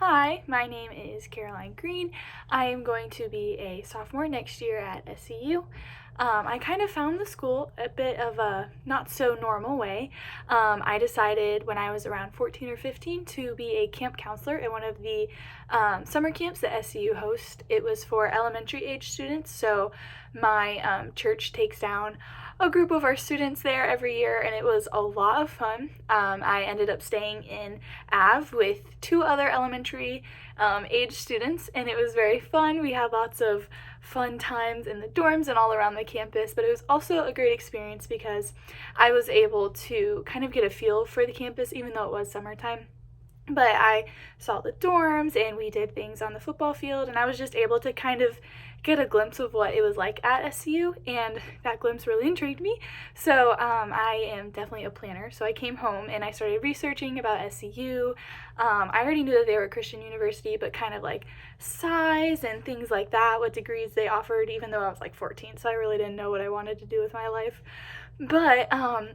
Hi, my name is Caroline Green. I am going to be a sophomore next year at SCU. I kind of found the school a bit of a not so normal way. I decided when I was around 14 or 15 to be a camp counselor at one of the summer camps that SCU hosts. It was for elementary age students, so my church takes down a group of our students there every year, and it was a lot of fun. I ended up staying in Ave with two other elementary age students, and it was very fun. We had lots of fun times in the dorms and all around the campus, but it was also a great experience because I was able to kind of get a feel for the campus even though it was summertime. But I saw the dorms and we did things on the football field, and I was just able to kind of get a glimpse of what it was like at SCU, and that glimpse really intrigued me. So I am definitely a planner. So I came home and I started researching about SCU. I already knew that they were a Christian university, but kind of like size and things like that, what degrees they offered, even though I was like 14, so I really didn't know what I wanted to do with my life. But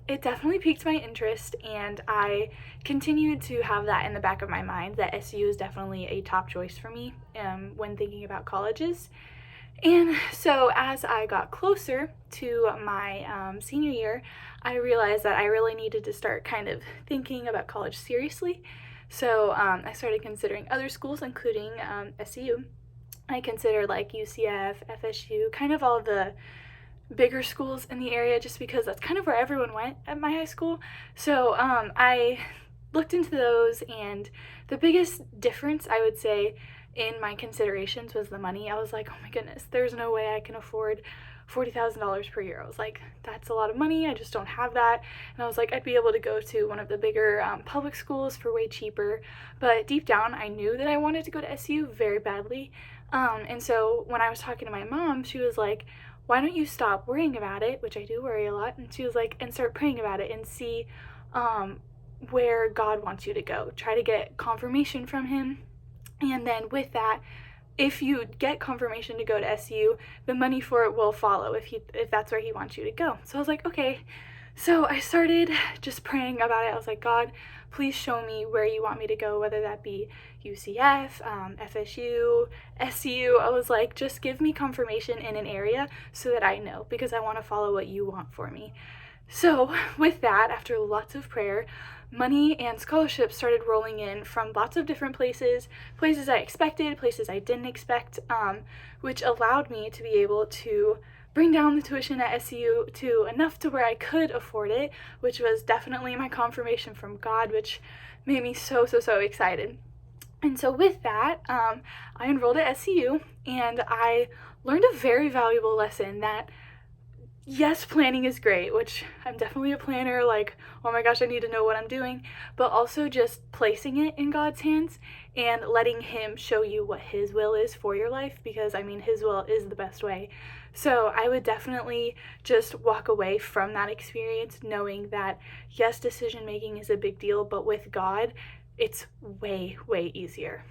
it definitely piqued my interest, and I continued to have that in the back of my mind that SU is definitely a top choice for me when thinking about colleges. And so, as I got closer to my senior year, I realized that I really needed to start kind of thinking about college seriously. So, I started considering other schools, including SCU. I considered like UCF, FSU, kind of all the bigger schools in the area just because that's kind of where everyone went at my high school. So I looked into those, and the biggest difference I would say in my considerations was the money. I was like, oh my goodness, there's no way I can afford $40,000 per year. I was like, that's a lot of money. I just don't have that. And I was like, I'd be able to go to one of the bigger public schools for way cheaper. But deep down, I knew that I wanted to go to SU very badly. And so when I was talking to my mom, she was like, why don't you stop worrying about it, which I do worry a lot, and she was like, and start praying about it and see where God wants you to go. Try to get confirmation from him, and then with that, if you get confirmation to go to SU, the money for it will follow if that's where he wants you to go. So I was like, okay. So I started just praying about it. I was like, God, please show me where you want me to go, whether that be UCF, FSU, SCU. I was like, just give me confirmation in an area so that I know, because I want to follow what you want for me. So, with that, after lots of prayer, money and scholarships started rolling in from lots of different places, places I expected, places I didn't expect, which allowed me to be able to bring down the tuition at SCU to enough to where I could afford it, which was definitely my confirmation from God, which made me so, so, so excited. And so, with that, I enrolled at SCU, and I learned a very valuable lesson that yes, planning is great, which I'm definitely a planner, like, oh my gosh, I need to know what I'm doing, but also just placing it in God's hands and letting him show you what his will is for your life, because I mean, his will is the best way. So I would definitely just walk away from that experience knowing that yes, decision making is a big deal, but with God, it's way, way easier.